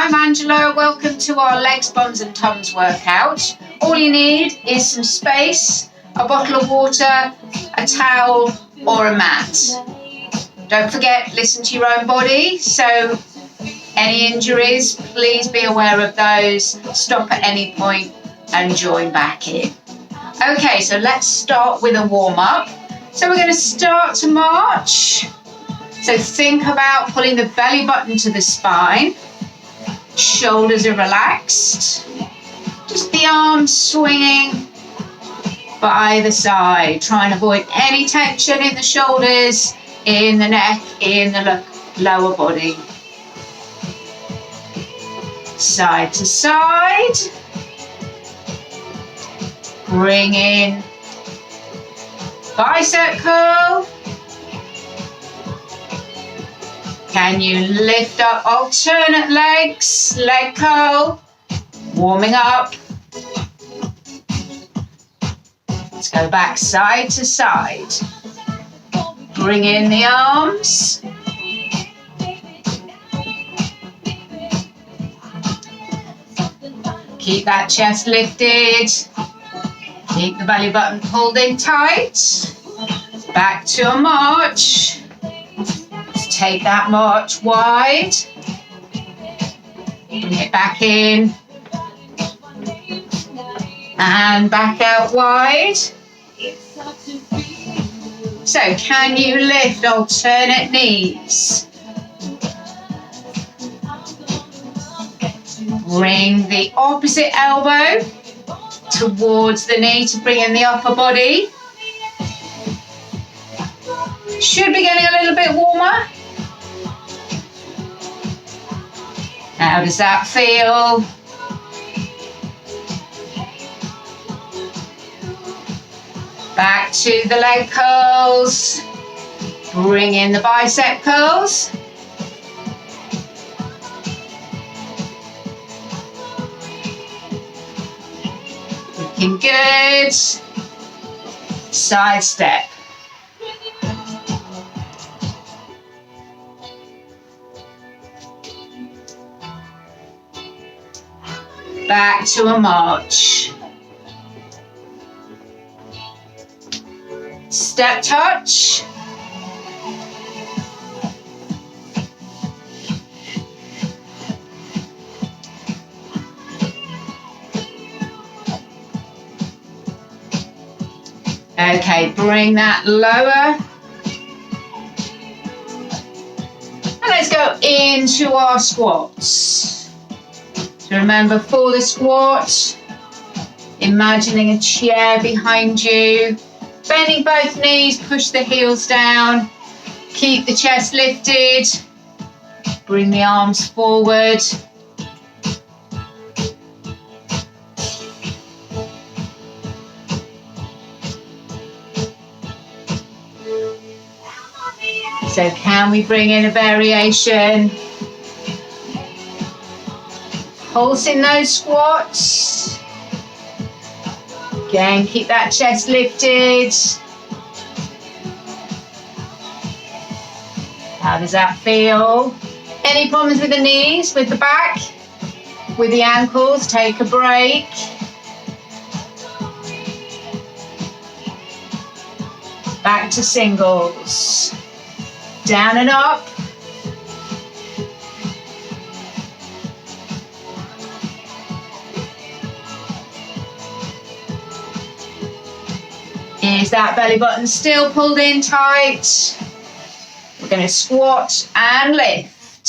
I'm Angela. Welcome to our Legs, Bums and Tums workout. All you need is some space, a bottle of water, a towel or a mat. Don't forget, listen to your own body. So any injuries, please be aware of those. Stop at any point and join back in. Okay, so let's start with a warm-up. So we're going to start to march. So think about pulling the belly button to the spine. Shoulders are relaxed. Just the arms swinging by the side. Try and avoid any tension in the shoulders, in the neck, in the lower body. Side to side. Bring in bicep curl. Can you lift up alternate legs, leg curl, warming up. Let's go back side to side. Bring in the arms. Keep that chest lifted. Keep the belly button pulled in tight. Back to a march. Take that march wide, bring it back in, and back out wide. So can you lift alternate knees? Bring the opposite elbow towards the knee to bring in the upper body. Should be getting a little bit warmer. How does that feel? Back to the leg curls. Bring in the bicep curls. Looking good. Side step. Back to a march. Step touch. Okay, bring that lower. And let's go into our squats. So remember, for the squat, imagining a chair behind you, bending both knees, push the heels down, keep the chest lifted, bring the arms forward. So can we bring in a variation? Pulsing those squats. Again, keep that chest lifted. How does that feel? Any problems with the knees, with the back, with the ankles? Take a break. Back to singles. Down and up. Is that belly button still pulled in tight? We're going to squat and lift.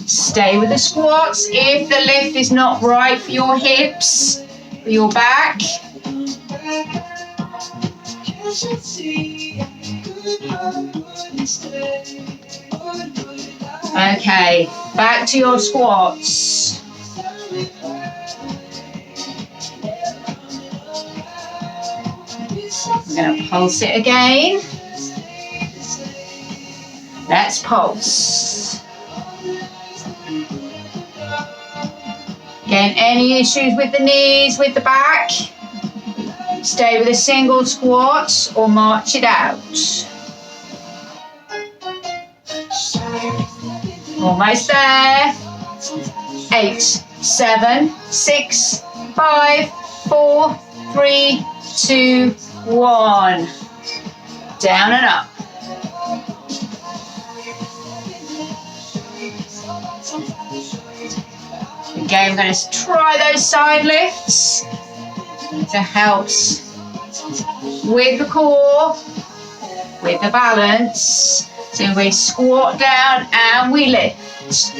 Stay with the squats. If the lift is not right for your hips, for your back. Okay, back to your squats. We're going to pulse it again. Let's pulse. Again, any issues with the knees, with the back? Stay with a single squat or march it out. Almost there. 8, 7, 6, 5, 4, 3, 2, 1. Down and up. Again, we're going to try those side lifts to help with the core, with the balance. So we squat down and we lift.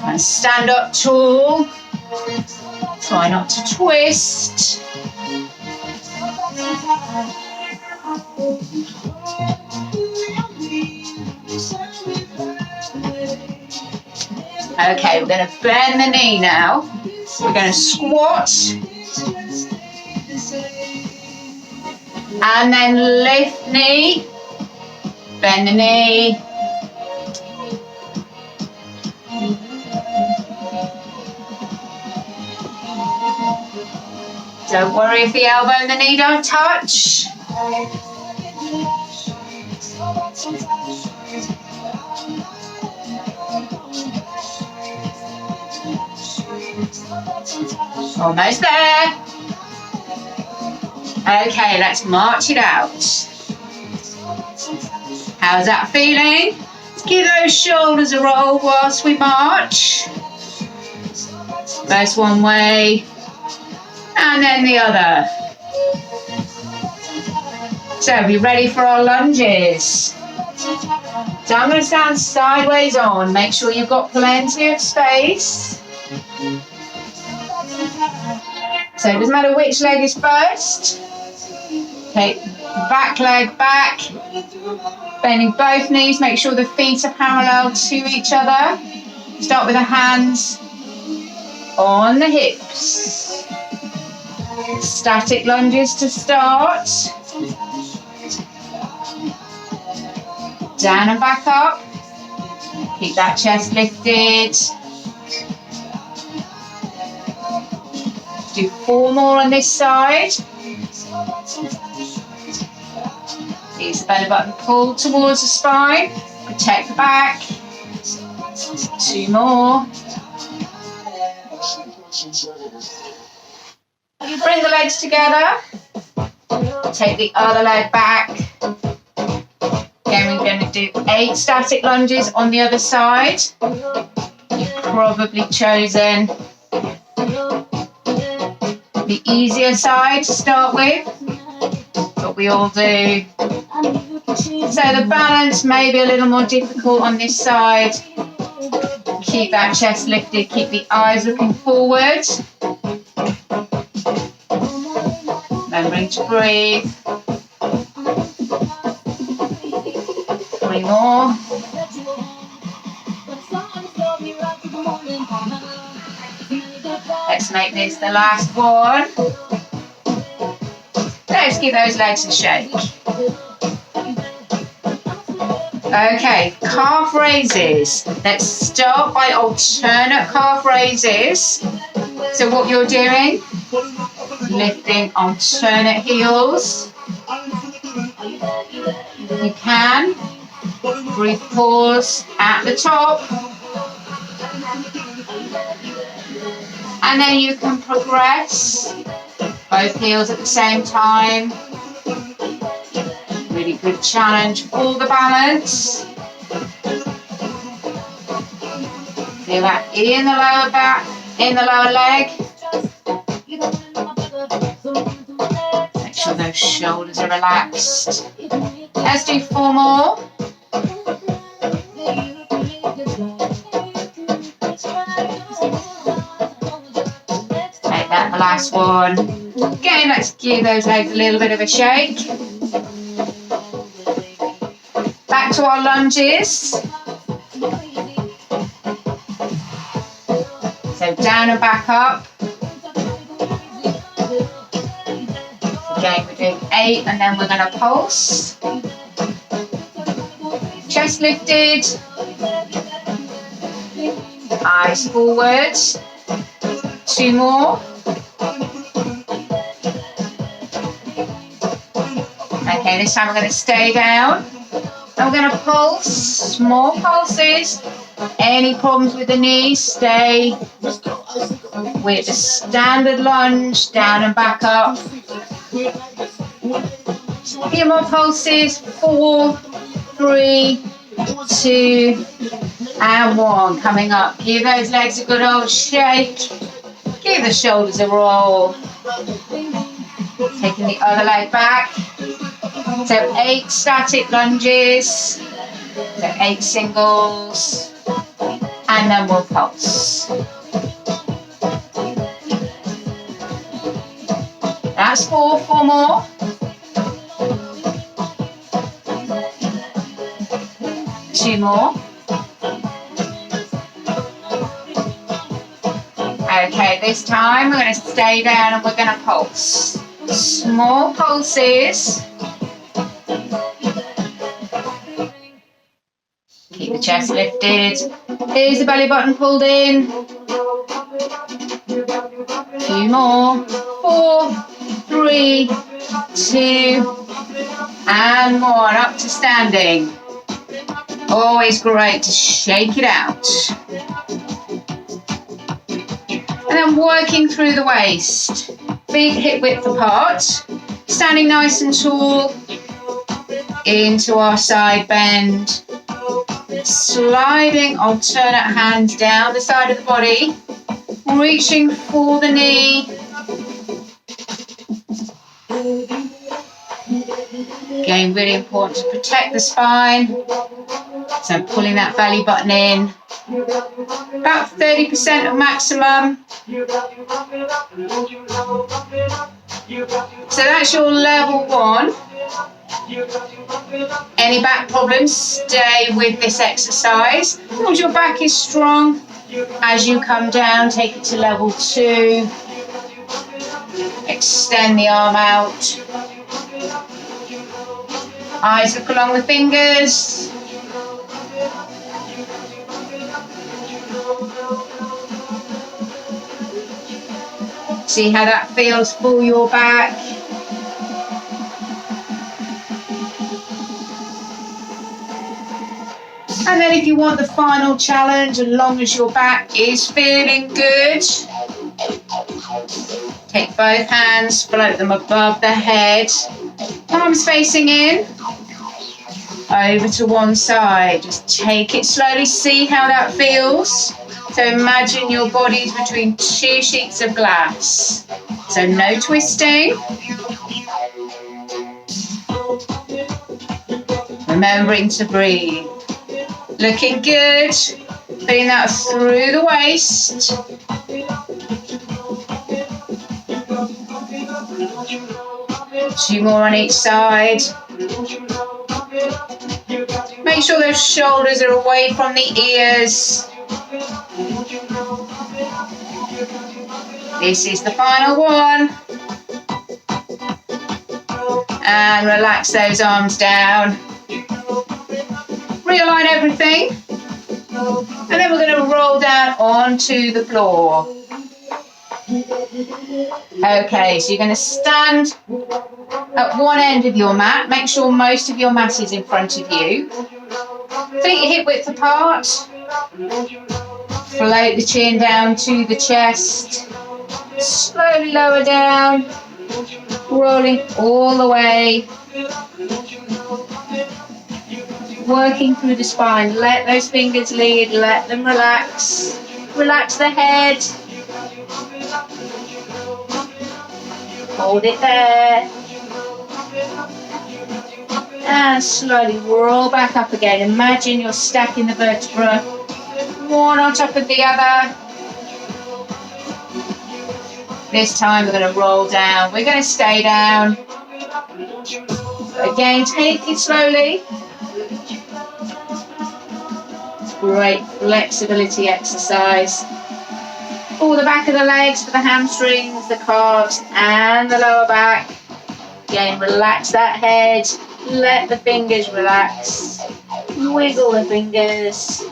And stand up tall. Try not to twist. Okay, we're going to bend the knee now. We're going to squat. And then lift knee. Bend the knee. Don't worry if the elbow and the knee don't touch. Almost there. Okay, let's march it out. How's that feeling? Let's give those shoulders a roll whilst we march. First one way, and then the other. So, be ready for our lunges. So I'm going to stand sideways on. Make sure you've got plenty of space. So it doesn't matter which leg is first. Take the back leg back. Bending both knees. Make sure the feet are parallel to each other. Start with the hands on the hips. Static lunges to start. Down and back up. Keep that chest lifted. Do 4 more on this side. Use the belly button pull towards the spine. Protect the back. 2 more. Bring the legs together. Take the other leg back. Again, we're going to do 8 static lunges on the other side. You've probably chosen the easier side to start with, but we all do. So the balance may be a little more difficult on this side. Keep that chest lifted, keep the eyes looking forward. Remembering to breathe. 3 more. Let's make this the last one. Let's give those legs a shake. Okay, calf raises. Let's start by alternate calf raises. So what you're doing, lifting alternate heels. You can. Breathe, pause at the top. And then you can progress both heels at the same time. Really good challenge for the balance. Feel that in the lower back, in the lower leg. Make sure those shoulders are relaxed. Let's do 4 more. The last one. Again, let's give those legs a little bit of a shake. Back to our lunges. So down and back up. Again, we're doing 8 and then we're going to pulse. Chest lifted. Eyes forward. 2 more. Okay, this time we're going to stay down. And we're going to pulse, small pulses. Any problems with the knees, stay with the standard lunge, down and back up. A few more pulses, 4, 3, 2, and 1. Coming up. Give those legs a good old shake. Give the shoulders a roll. Taking the other leg back. So 8 static lunges. So 8 singles. And then we'll pulse. That's 4 more. Two more. Okay, this time we're going to stay down and we're going to pulse. Small pulses. Keep the chest lifted. Here's the belly button pulled in. Few more. 4, 3, 2, and 1. Up to standing. Always great to shake it out. And then working through the waist. Feet hip width apart. Standing nice and tall. Into our side bend. Sliding alternate hands down the side of the body. Reaching for the knee. Again, really important to protect the spine. So I'm pulling that belly button in. About 30% of maximum. So that's your level 1. Any back problems, stay with this exercise. As long as your back is strong, as you come down, take it to level 2. Extend the arm out. Eyes look along the fingers. See how that feels for your back. And then if you want the final challenge, as long as your back is feeling good, take both hands, float them above the head, palms facing in, over to one side. Just take it slowly, see how that feels. So imagine your body's between 2 sheets of glass. So no twisting. Remembering to breathe. Looking good. Feeling that through the waist. Two more on each side. Make sure those shoulders are away from the ears. This is the final one. And relax those arms down. Realign everything. And then we're going to roll down onto the floor. Okay, so you're going to stand at one end of your mat. Make sure most of your mat is in front of you. Feet hip width apart. Float the chin down to the chest. Slowly lower down. Rolling all the way. Working through the spine. Let those fingers lead. Let them relax. Relax the head. Hold it there. And slowly roll back up again. Imagine you're stacking the vertebra, one on top of the other. This time we're going to roll down. We're going to stay down. Again, take it slowly. Great flexibility exercise. Pull the back of the legs for the hamstrings, the calves, and the lower back. Again, relax that head. Let the fingers relax. Wiggle the fingers.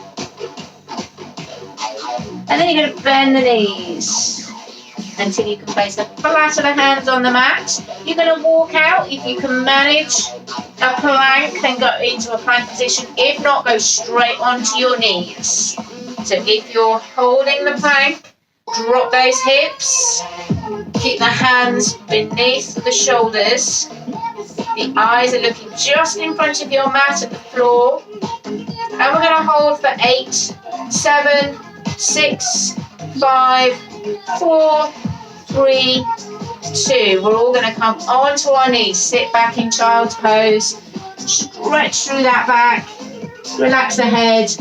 And then you're going to bend the knees until you can place the flat of the hands on the mat. You're going to walk out if you can manage a plank, then go into a plank position. If not, go straight onto your knees. So if you're holding the plank, drop those hips, keep the hands beneath the shoulders. The eyes are looking just in front of your mat at the floor. And we're going to hold for 8, 7, 6, 5, 4, 3, 2. We're all going to come onto our knees, sit back in child's pose, stretch through that back, relax the head.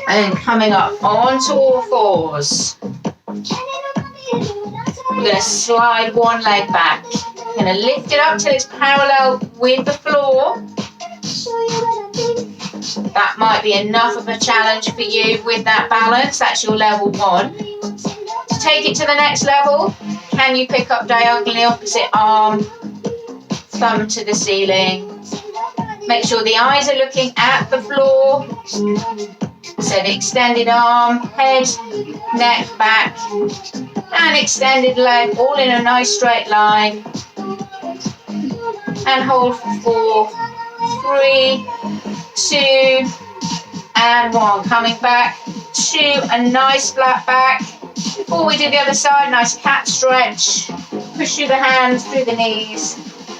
And then coming up onto all fours. We're going to slide one leg back. We're going to lift it up till it's parallel with the floor. That might be enough of a challenge for you with that balance. That's your level 1. To take it to the next level, can you pick up diagonally opposite arm, thumb to the ceiling? Make sure the eyes are looking at the floor. So the extended arm, head, neck, back, and extended leg, all in a nice straight line. And hold for 4, 3, 2, and 1. Coming back to a nice flat back. Before we do the other side, nice cat stretch. Push through the hands, through the knees.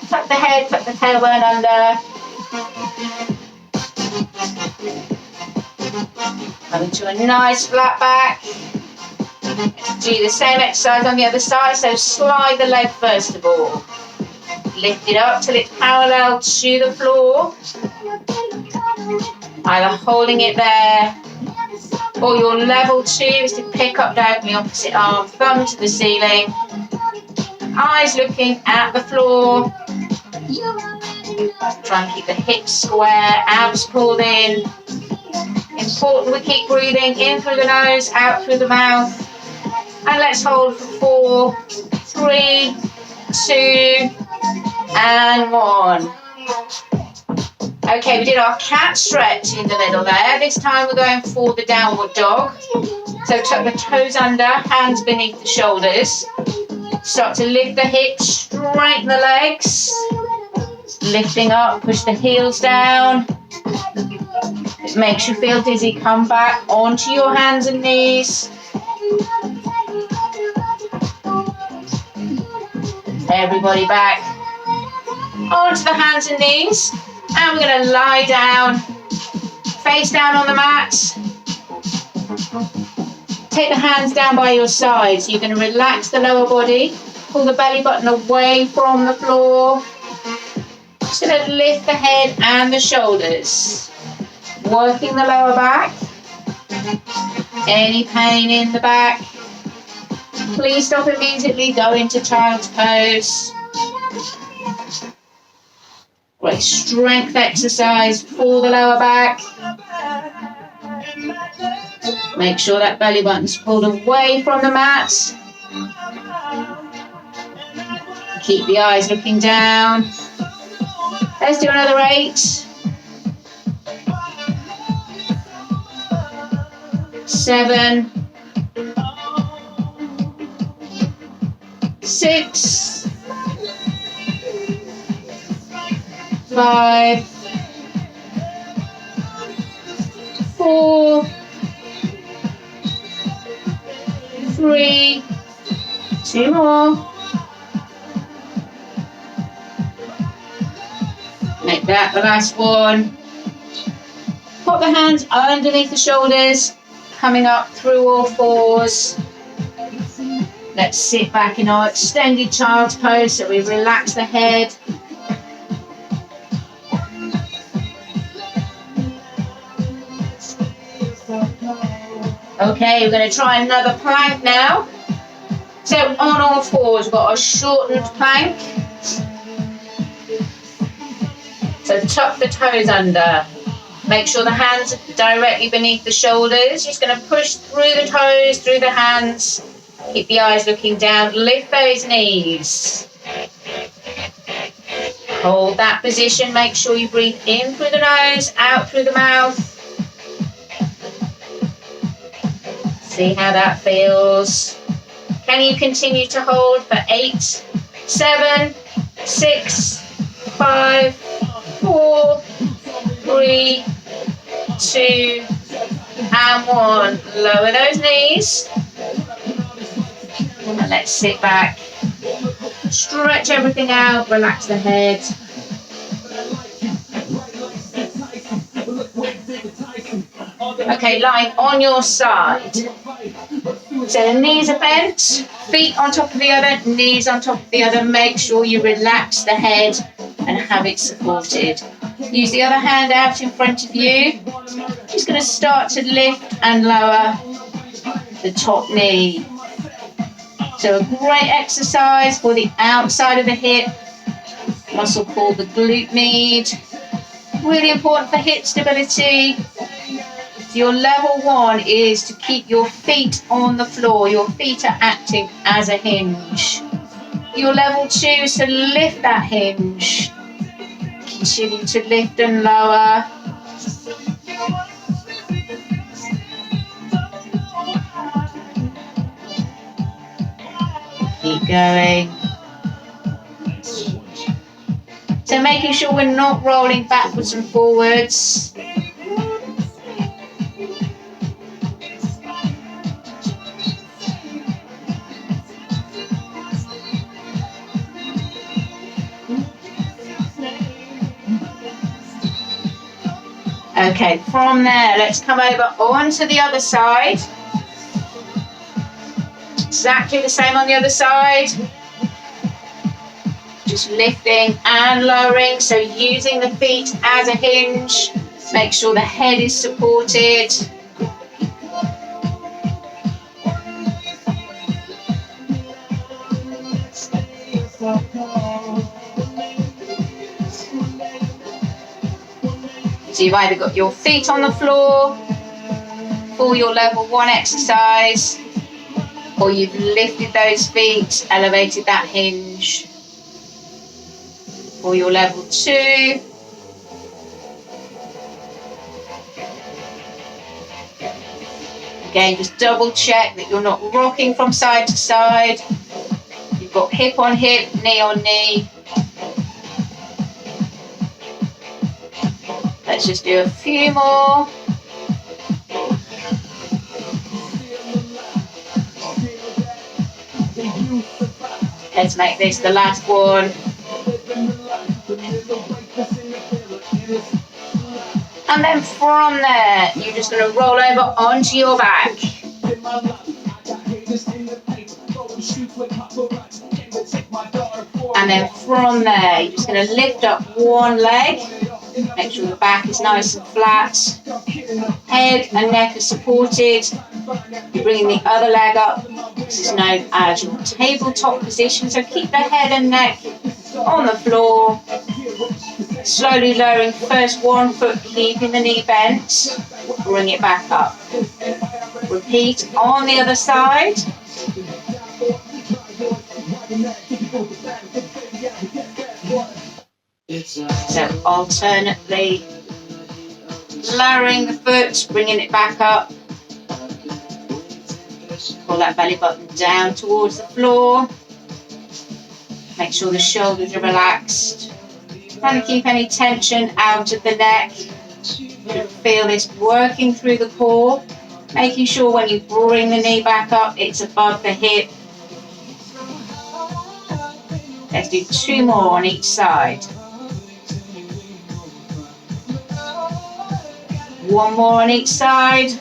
Tuck the head, tuck the tailbone under. Coming to a nice flat back. Do the same exercise on the other side, so slide the leg first of all. Lift it up till it's parallel to the floor. Either holding it there, or your level 2 is to pick up diagonally opposite arm, thumb to the ceiling. Eyes looking at the floor. Try and keep the hips square, abs pulled in. Important we keep breathing in through the nose, out through the mouth. And let's hold for 4, 3, 2, and 1. Okay, we did our cat stretch in the middle there. This time we're going for the downward dog. So tuck the toes under, hands beneath the shoulders. Start to lift the hips, straighten the legs. Lifting up, push the heels down. It makes you feel dizzy. Come back onto your hands and knees. Everybody back onto the hands and knees. And we're going to lie down, face down on the mat. Take the hands down by your sides. You're going to relax the lower body. Pull the belly button away from the floor. Just going to lift the head and the shoulders. Working the lower back. Any pain in the back, please stop immediately. Go into child's pose. Great strength exercise for the lower back. Make sure that belly button's pulled away from the mat. Keep the eyes looking down. Let's do another 8. 7. 6. 5. 4. 3. 2 more. Make that the last one. Put the hands underneath the shoulders, coming up through all fours. Let's sit back in our extended child's pose so we relax the head. Okay, we're going to try another plank now. So on all fours, we've got a shortened plank. So tuck the toes under. Make sure the hands are directly beneath the shoulders. You're just going to push through the toes, through the hands. Keep the eyes looking down. Lift those knees. Hold that position. Make sure you breathe in through the nose, out through the mouth. See how that feels. Can you continue to hold for 8, 7, 6, 5, 4, 3, 2, and 1. Lower those knees. And let's sit back. Stretch everything out, relax the head. Okay, lying on your side. So the knees are bent, feet on top of the other, knees on top of the other. Make sure you relax the head and have it supported. Use the other hand out in front of you. Just going to start to lift and lower the top knee. So a great exercise for the outside of the hip, muscle called the glute med. Really important for hip stability. Your level 1 is to keep your feet on the floor. Your feet are acting as a hinge. Your level 2 is to lift that hinge. Continue to lift and lower. Keep going. So making sure we're not rolling backwards and forwards. Okay, from there, let's come over onto the other side. Exactly the same on the other side. Just lifting and lowering, so using the feet as a hinge. Make sure the head is supported. So you've either got your feet on the floor for your level 1 exercise, or you've lifted those feet, elevated that hinge for your level 2. Again, just double check that you're not rocking from side to side. You've got hip on hip, knee on knee. Let's just do a few more. Let's make this the last one. And then from there, you're just going to roll over onto your back. And then from there, you're just going to lift up one leg. Make sure the back is nice and flat. Head and neck are supported. You're bringing the other leg up. This is known as your tabletop position. So keep the head and neck on the floor. Slowly lowering first one foot, keeping the knee bent. Bring it back up. Repeat on the other side. So alternately lowering the foot, bringing it back up. Pull that belly button down towards the floor. Make sure the shoulders are relaxed. Trying to keep any tension out of the neck. Feel this working through the core. Making sure when you bring the knee back up, it's above the hip. Let's do 2 more on each side. 1 more on each side.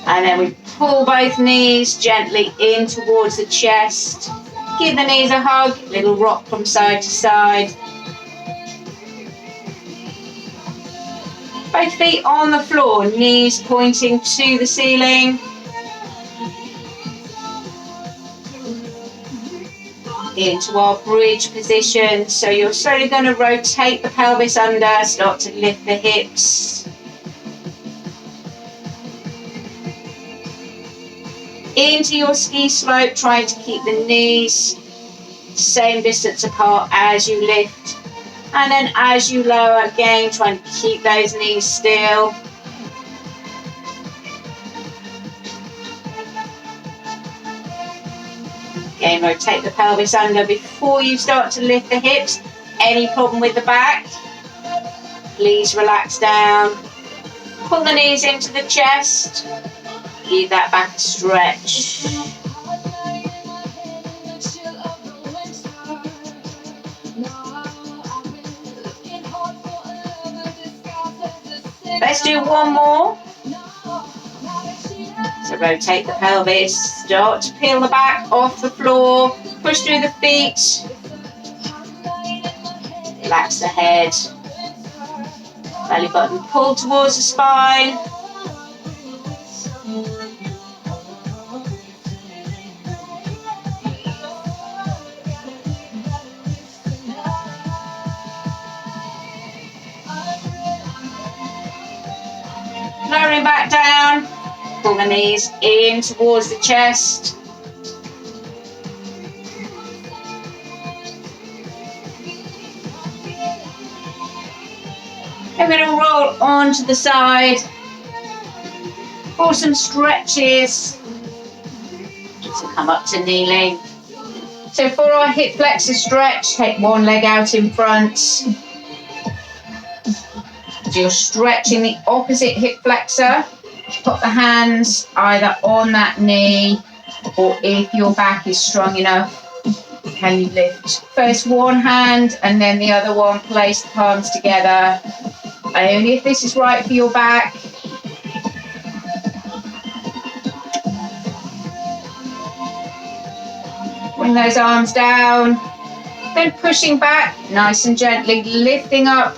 And then we pull both knees gently in towards the chest. Give the knees a hug, little rock from side to side. Both feet on the floor, knees pointing to the ceiling. Into our bridge position. So you're slowly going to rotate the pelvis under, start to lift the hips. Into your ski slope, trying to keep the knees same distance apart as you lift. And then as you lower, again, trying to keep those knees still. Again, rotate the pelvis under before you start to lift the hips. Any problem with the back, please relax down. Pull the knees into the chest. Leave that back stretch. Let's do one more. So rotate the pelvis, start to peel the back off the floor, push through the feet, relax the head, belly button pull towards the spine. Lowering back down, pull the knees in towards the chest. Then we're going to roll onto the side for some stretches. So come up to kneeling. So for our hip flexor stretch, take one leg out in front. So you're stretching the opposite hip flexor. Put the hands either on that knee, or if your back is strong enough, can you lift first one hand and then the other one, place the palms together. Only if this is right for your back. Bring those arms down, then pushing back nice and gently, lifting up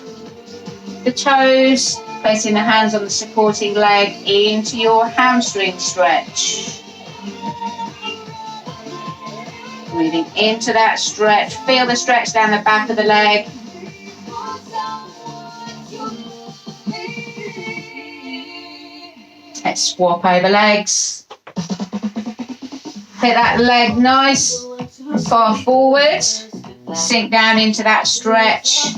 the toes, placing the hands on the supporting leg into your hamstring stretch. Moving into that stretch, feel the stretch down the back of the leg. Let's swap over legs. Take that leg nice and far forward, sink down into that stretch.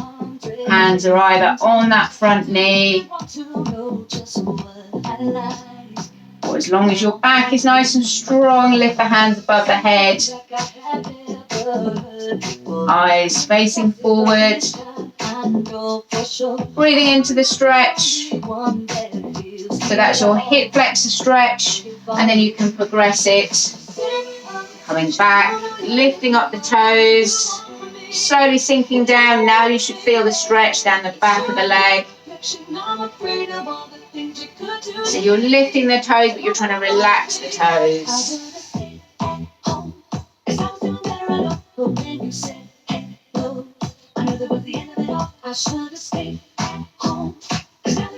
Hands are either on that front knee, or as long as your back is nice and strong, lift the hands above the head. Eyes facing forward. Breathing into the stretch. So that's your hip flexor stretch, and then you can progress it. Coming back, lifting up the toes. Slowly sinking down. Now you should feel the stretch down the back of the leg. So you're lifting the toes, but you're trying to relax the toes.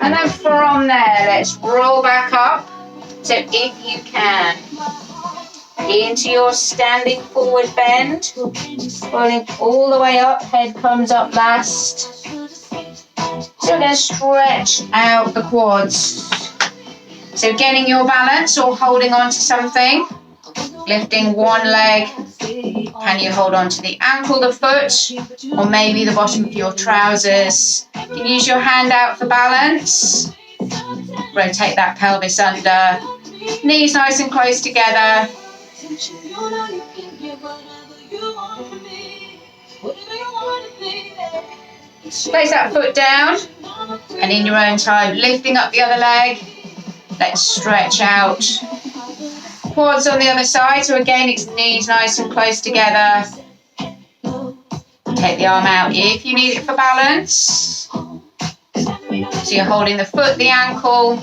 And then from there, let's roll back up. So if you can, into your standing forward bend, rolling all the way up, head comes up last. So we're going to stretch out the quads. So getting your balance or holding on to something, lifting one leg. Can you hold on to the ankle, the foot, or maybe the bottom of your trousers? You can use your hand out for balance. Rotate that pelvis under. Knees nice and close together. Place that foot down, and in your own time, lifting up the other leg. Let's stretch out. Quads on the other side, so again it's knees nice and close together. Take the arm out if you need it for balance. So you're holding the foot, the ankle,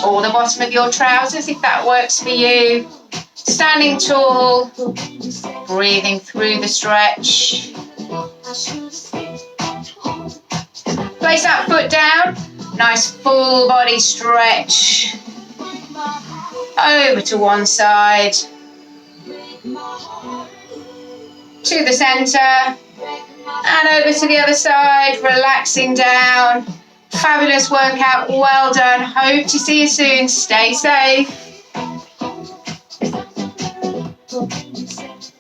or the bottom of your trousers if that works for you. Standing tall, breathing through the stretch. Place that foot down, nice full body stretch. Over to one side, to the centre, and over to the other side, relaxing down. Fabulous workout, well done. Hope to see you soon. Stay safe.